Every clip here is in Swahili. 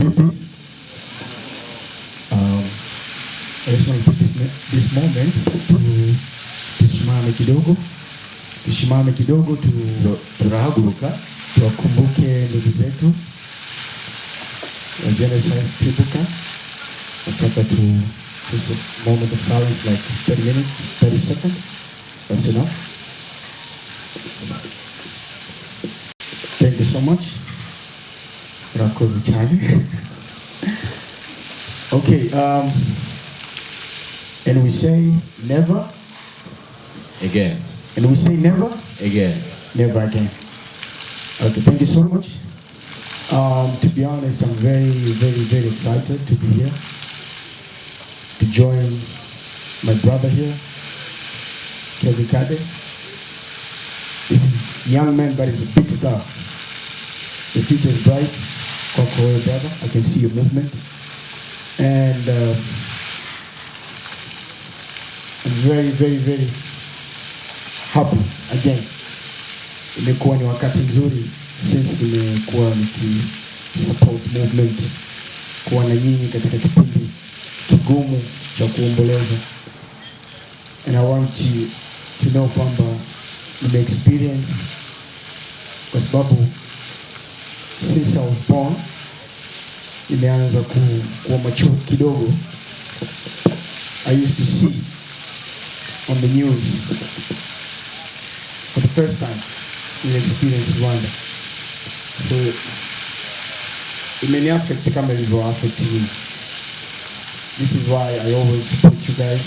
I just want to take this moment tusimame kidogo turahaguruka tuwakumbuke ndugu zetu wa Genesis Tibuka. Nataka to take a moment of silence, like 30 minutes, 30 seconds. That's enough. Thank you so much. Rakoze cyane. Okay, and we say never again. And we say never again. Never again. Okay, thank you so much. To be honest, I'm very, very, very excited to be here, to join my brother here, Kevin Kade. This is a young man, but he's a big star. The future is bright. Kwako brother, I can see your movement. And I'm very, very, very happy again. Imekuwa ni wakati mzuri since nimekuwa support movement kuwa na nyinyi katika kipindi kigumu cha kuomboleza. And I want you to know kwamba nime experience, kwa sababu since I was born nimeanza kuwa mature kidogo. I used to see on the news for the first time in experience Rwanda. So it may affect kama ilivyo affect me. This is why I always support you guys,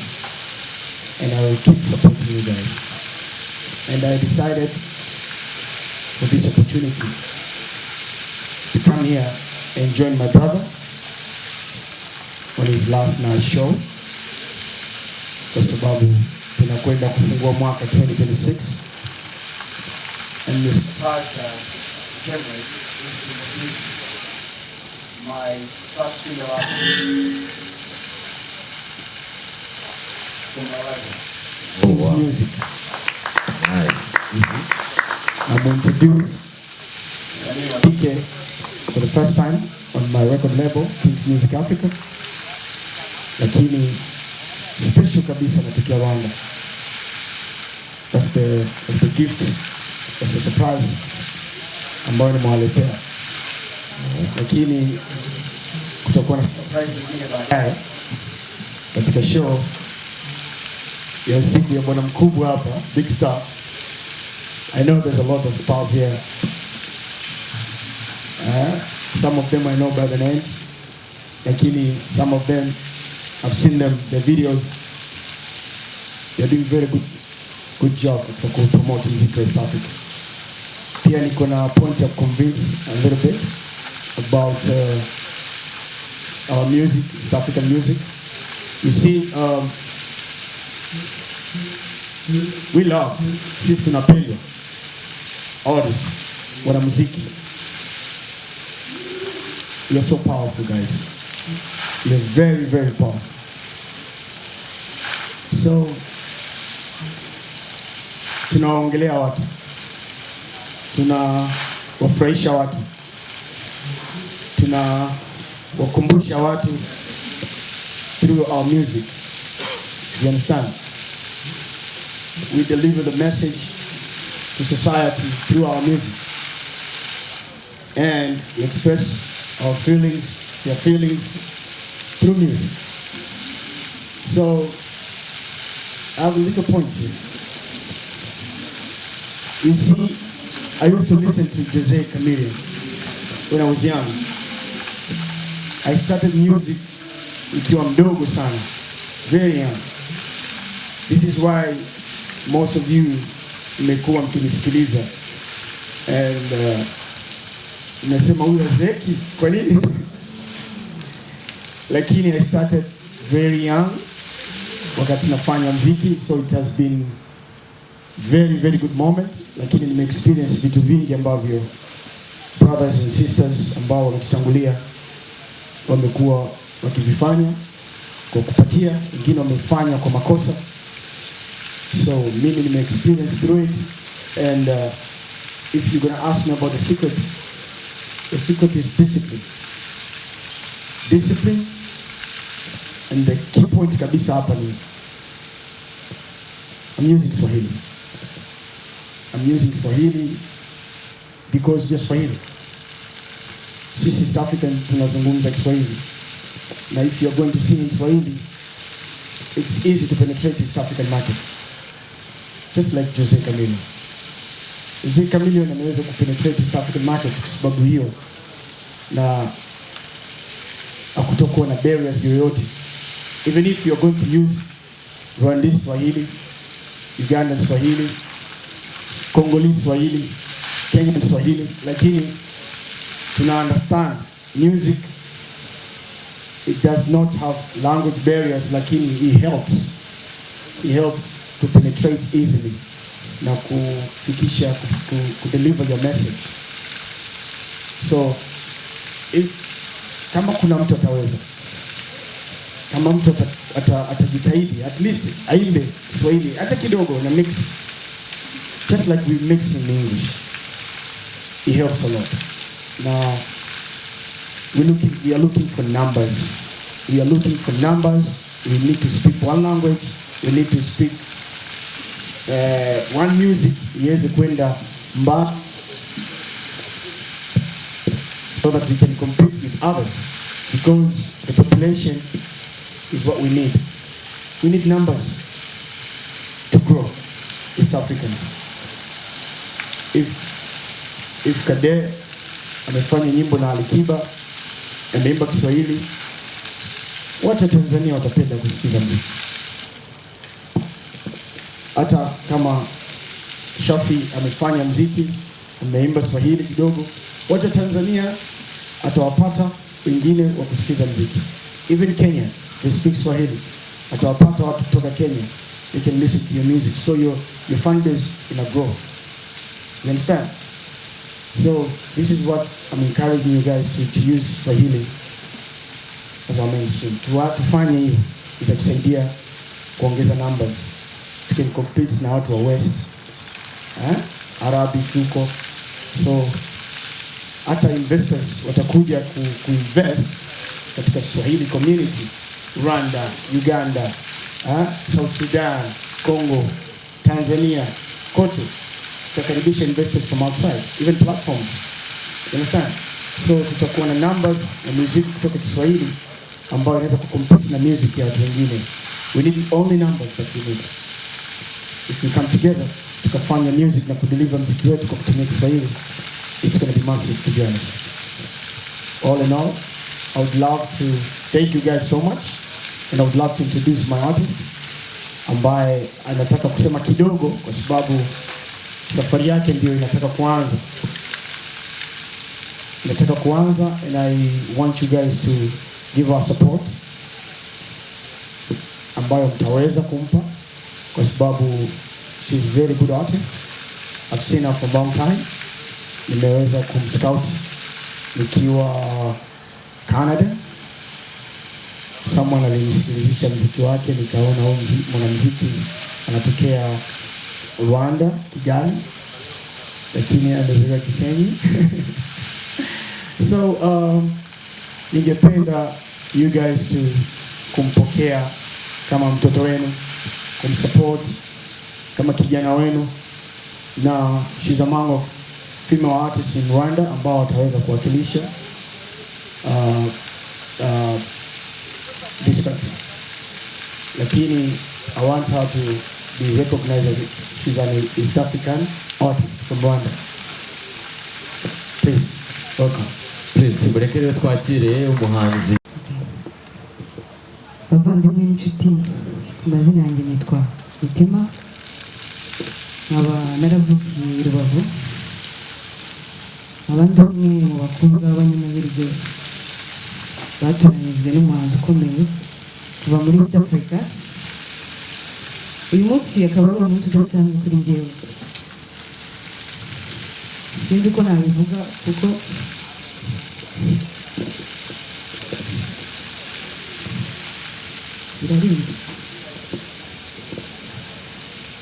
and I will keep supporting you guys. And I decided for this opportunity to come here and join my brother on his last night show, kwa sababu tunakwenda kufungua mwaka 2026. And the surprise that came with is to introduce my first female artist from my life. Oh, wow. Music. Nice. I'm going to introduce PK for the first time on my record label, King's Music Africa. Lakini special kabisa natokea Rwanda. That's the gift. That's a surprise ambayo nimewaletea. Lakini kutakuwa na surprise nyingine baadaye katika show ya siku ya bwana mkubwa hapa, big star. I know there's a lot of stars here. Some of them I know by the names. Lakini some of them I've seen them, the videos. They're doing very good job katika promote music in South Africa. Pia niko na point of convince a little bit about our music, South African music. You see, we love, sisi tunapenda artists, wanamuziki. You're so powerful, guys. You're very, very powerful. So, tunaongelea watu, tunawafurahisha watu, tunawakumbusha watu through our music. You understand? We deliver the message to society through our music, and we express our feelings, their feelings through music. So I have a little point here. You see, I used to listen to Jose Chameleone when I was young. I started music nikiwa mdogo sana, very young. This is why most of you mmekuwa mkinisikiliza and nasema huyu Zeki kwa nini? Lakini I started very young wakati nafanya muziki, so it has been very, very good moment. Lakini nime experience vitu vingi ambavyo brothers and sisters ambao wametutangulia wamekuwa wakivifanya kwa kupatia, wengine wamefanya kwa makosa. So mimi nime experience through it, and if you're gonna ask me about the secret is discipline. discipline, and the key point kabisa hapa ni I'm using Swahili. I'm using Swahili because just Swahili. Sisi South African tunazungumza Kiswahili. Now if you're going to sing in Swahili, it's easy to penetrate the South African market. Just like Jose Chameleone. Jose Chameleone anaweza kupenetrate the South African market kwa sababu hiyo na hakutokuwa na barriers yoyote. Even if you're going to use Rwandese Swahili, Ugandan Swahili, Congolese Swahili, Kenyan Swahili, lakini tuna understand music, it does not have language barriers, lakini it helps to penetrate easily na kufikisha deliver your message. So if kama kuna mtu ataweza, kama mtu atajitahidi at least aimbe Swahili hata kidogo na mix just like we mix in English, it helps a lot. Now we are looking for numbers. We are looking for numbers. We need to speak one language. We need to speak one music iweze kwenda mbali so that we can compete with others, because the population is what we need. We need numbers to grow as Africans. If Kade amefanya nyimbo na Alikiba ameimba Kiswahili, watu wa Tanzania watapenda kusikiza muziki. Hata kama Shafi amefanya muziki ameimba Swahili kidogo, watu wa Tanzania atawapata wengine wa kusikiza muziki. Even Kenya, they speak Swahili. Atawapata watu kutoka Kenya, they can listen to your music. So your fan base in a grow. You understand? So this is what I'm encouraging you guys to use Swahili as our mainstream. Tufanye hiyo itatusaidia kuongeza numbers. We can compete na watu wa West, Arabic huko. So hata investors watakuja kuinvest katika Swahili community, Rwanda, Uganda, South Sudan, Congo, Tanzania, kote. Tutakaribisha investors from outside, even platforms. You understand? So tutakuwa na numbers na music kutoka Kiswahili ambayo inaweza kucompete na music ya watu wengine. We need only numbers that we need. If we come together, tukafanya music na kudeliver muziki wetu kwa kutumia Kiswahili, it's going to be massive, to be honest. All in all, I would love to thank you guys so much, and I would love to introduce my artist ambaye anataka kusema kidogo kwa sababu safari yake ndio inataka kuanza. And I want you guys to give our support ambayo mtaweza kumpa kwa sababu she's a very good artist. I've seen her for a long time. Nimeweza kumscout nikiwa Canada. Someone alinisikilizisha muziki wake, nikaona huyu mwanamuziki anatokea Rwanda, Kigali, lakini amezaliwa Kisenyi. So ningependa you guys to kumpokea kama mtoto wenu, kumsupport kama kijana wenu, na she's among of female artists in Rwanda ambao wataweza kuwakilisha this country. Lakini I want her to be recognized as she's an East African artist from Rwanda. Please, welcome. Please, murekere twakire umuhanzi. Bavandimwe n'inshuti, amazina yanjye nitwa Mutima, nkaba naravukiye i Rubavu, abandi umwe mu bakobwa b'abanyamahirwe batoranyijwe n'umuhanzi ukomeye kuva muri East Africa. Uyu munsi akaba ari umunsi udasanzwe kuri njyewe. Sinzi ko nabivuga kuko birarinda.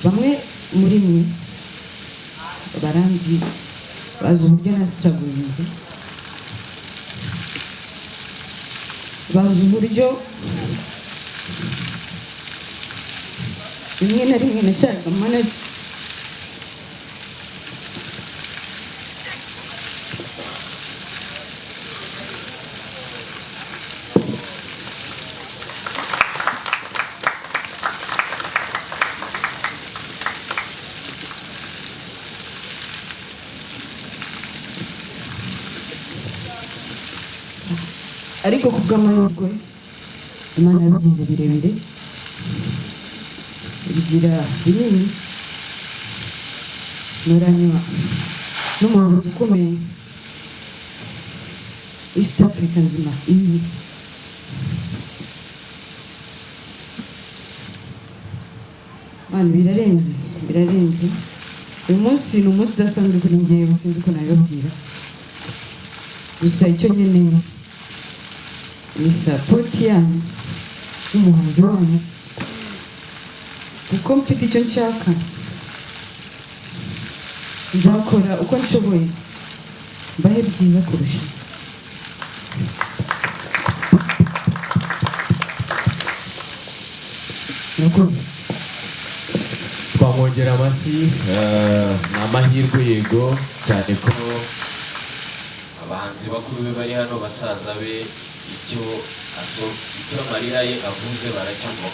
Bamwe muri mwe baranzi bazi uburyo nasitaragurinze bazi uburyo rimwe na rimwe nashakaga manager ariko kubw'amahirwe Imana yabigize birebire bigira binini noranywa n'umuyobozi ukomeye East Africa nzima izi birarenze uyu munsi ni umunsi udasanzwe kuri njyewe sinzi uko nabibabwira gusa icyo nkeneye ni support yanyu n'umuhanzi wanyu kuko mfite icyo nshaka nzakora uko nshoboye mbahe byiza kurusha nakoze twamwongera amashyi ni amahirwe yego cyane ko abahanzi bakuru be bari hano basaza be icyo amarira ye avuze baracyumva.